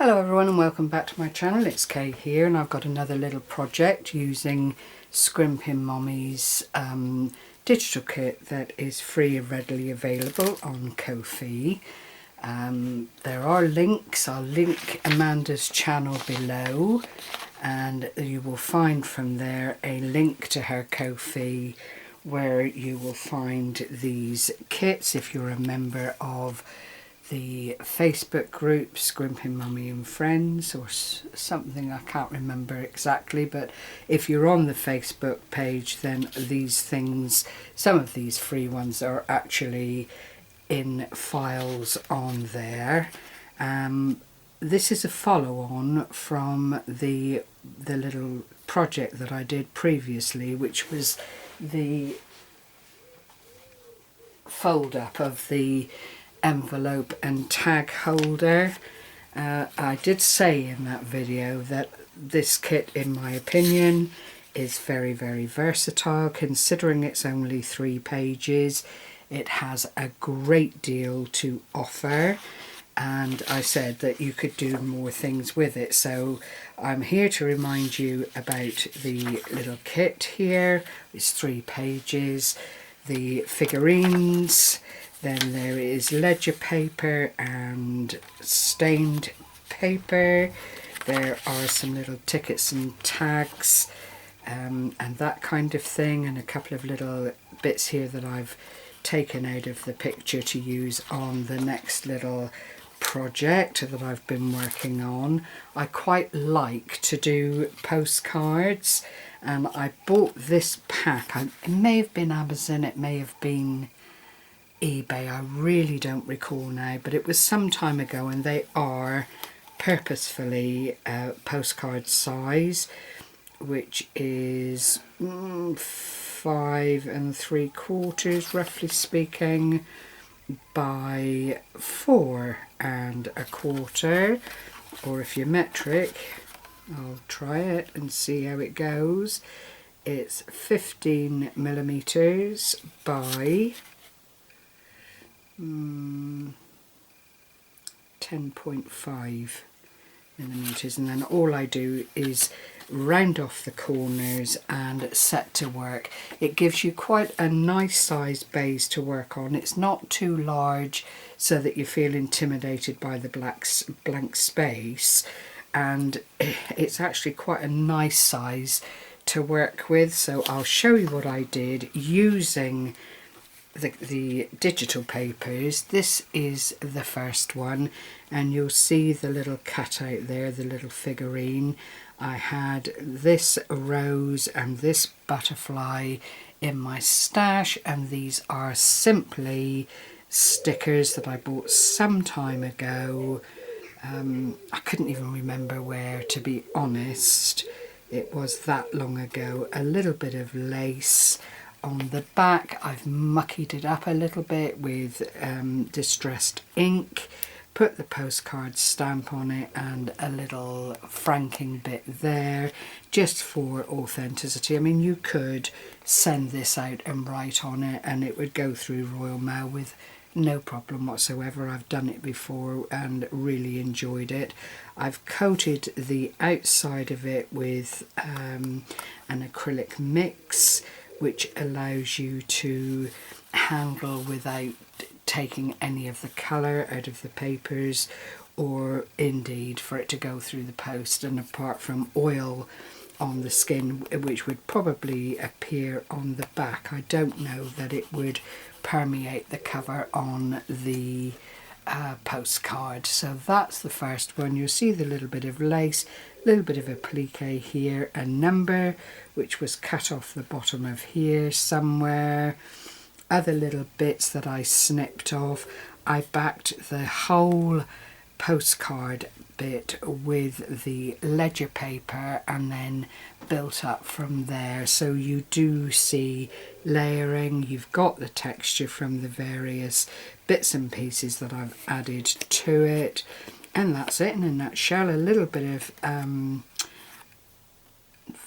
Hello everyone and welcome back to my channel. It's Kay here and I've got another little project using Scrimpingmommy's digital kit that is free and readily available on Ko-fi. There are links. I'll link Amanda's channel below and you will find from there a link to her Ko-fi where you will find these kits if you're a member of the Facebook group Scrimping Mummy and Friends or something, I can't remember exactly, but if you're on the Facebook page then these things, some of these free ones are actually in files on there. This is a follow-on from the little project that I did previously, which was the fold up of the envelope and tag holder. I did say in that video that this kit, in my opinion, is very versatile. Considering it's only 3 pages, it has a great deal to offer, and I said that you could do more things with it. So I'm here to remind you about the little kit here. It's 3 pages, the figurines, then there is ledger paper and stained paper. There are some little tickets and tags and that kind of thing, and a couple of little bits here that I've taken out of the picture to use on the next little project that I've been working on. I quite like to do postcards, and I bought this pack. It may have been Amazon, it may have been eBay, I really don't recall now, but it was some time ago, and they are purposefully postcard size, which is 5 3/4 roughly speaking by 4 1/4, or if you're metric, I'll try it and see how it goes. It's 15 millimeters by 10.5 millimeters, and then all I do is round off the corners and set to work. It gives you quite a nice size base to work on. It's not too large so that you feel intimidated by the blank space, and it's actually quite a nice size to work with. So I'll show you what I did using the digital papers. This is the first one, and you'll see the little cutout there, the little figurine. I had this rose and this butterfly in my stash, and these are simply stickers that I bought some time ago. I couldn't even remember where, to be honest. It was that long ago. A little bit of lace on the back. I've muckied it up a little bit with distressed ink, put the postcard stamp on it and a little franking bit there just for authenticity. I mean, you could send this out and write on it and it would go through Royal Mail with no problem whatsoever. I've done it before and really enjoyed it. I've coated the outside of it with an acrylic mix, which allows you to handle without taking any of the colour out of the papers, or indeed for it to go through the post, and apart from oil on the skin, which would probably appear on the back, I don't know that it would permeate the cover on the postcard. So that's the first one. You'll see the little bit of lace, a little bit of applique here, a number which was cut off the bottom of here somewhere, other little bits that I snipped off. I backed the whole postcard bit with the ledger paper and then built up from there. So you do see layering, you've got the texture from the various bits and pieces that I've added to it, and that's it in a nutshell. A little bit of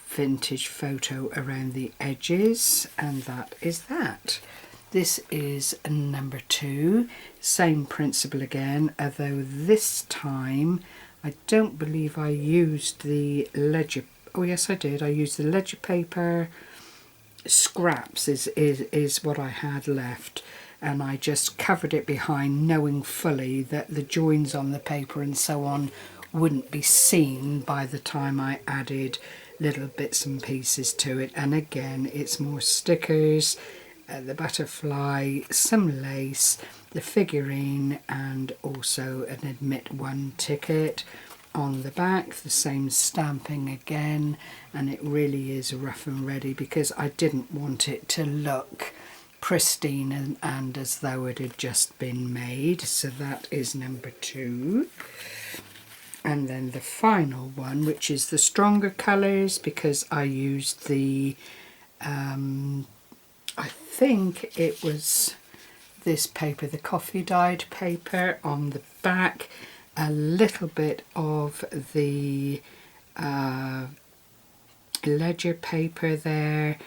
vintage photo around the edges, and that is that. This is number 2, same principle again, although this time I don't believe I used the ledger. Oh yes, I did. I used the ledger paper scraps is what I had left, and I just covered it behind, knowing fully that the joins on the paper and so on wouldn't be seen by the time I added little bits and pieces to it. And again, it's more stickers, the butterfly, some lace, the figurine, and also an admit one ticket on the back, the same stamping again, and it really is rough and ready because I didn't want it to look pristine and as though it had just been made. So that is number 2. And then the final one, which is the stronger colours, because I used the I think it was this paper, the coffee dyed paper on the back, a little bit of the ledger paper there,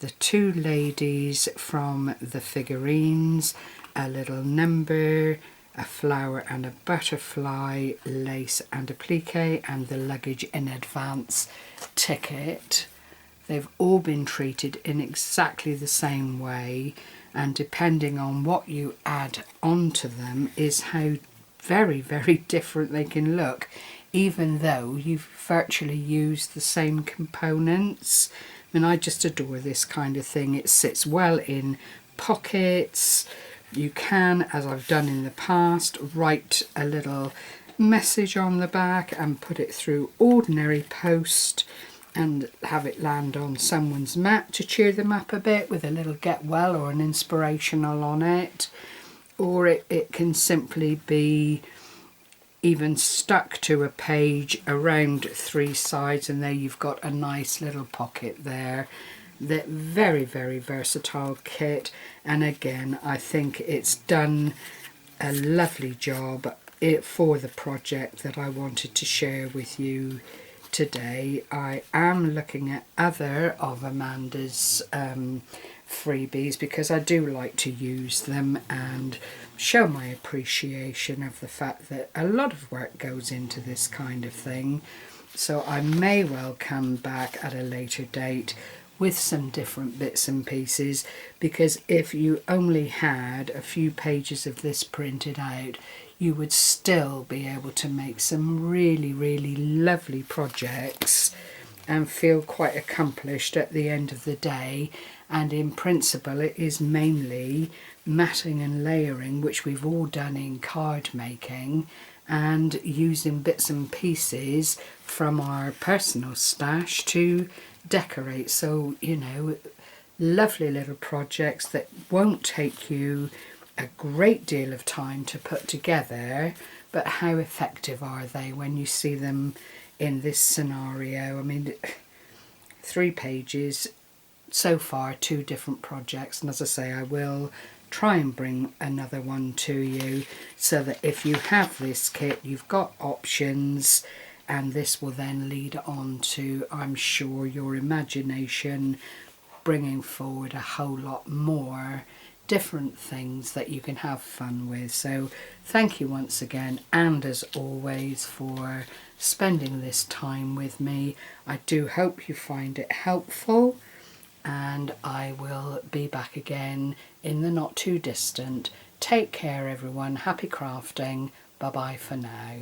the 2 ladies from the figurines, a little number, a flower and a butterfly, lace and applique, and the luggage in advance ticket. They've all been treated in exactly the same way, and depending on what you add onto them is how very, very different they can look, even though you've virtually used the same components. I mean, I just adore this kind of thing. It sits well in pockets. You can, as I've done in the past, write a little message on the back and put it through ordinary post and have it land on someone's mat to cheer them up a bit with a little get well or an inspirational on it. Or it can simply be even stuck to a page around 3 sides, and there you've got a nice little pocket there. The very, very versatile kit, and again I think it's done a lovely job for the project that I wanted to share with you today. I am looking at other of Amanda's freebies because I do like to use them and show my appreciation of the fact that a lot of work goes into this kind of thing. So I may well come back at a later date with some different bits and pieces, because if you only had a few pages of this printed out, you would still be able to make some really, really lovely projects and feel quite accomplished at the end of the day. And in principle, it is mainly matting and layering, which we've all done in card making, and using bits and pieces from our personal stash to decorate. So, you know, lovely little projects that won't take you a great deal of time to put together, but how effective are they when you see them in this scenario? I mean, 3 pages so far, 2 different projects, and as I say, I will try and bring another one to you so that if you have this kit, you've got options, and this will then lead on to, I'm sure, your imagination bringing forward a whole lot more different things that you can have fun with. So thank you once again, and as always, for spending this time with me. I do hope you find it helpful, and I will be back again in the not too distant. Take care everyone, happy crafting, bye bye for now.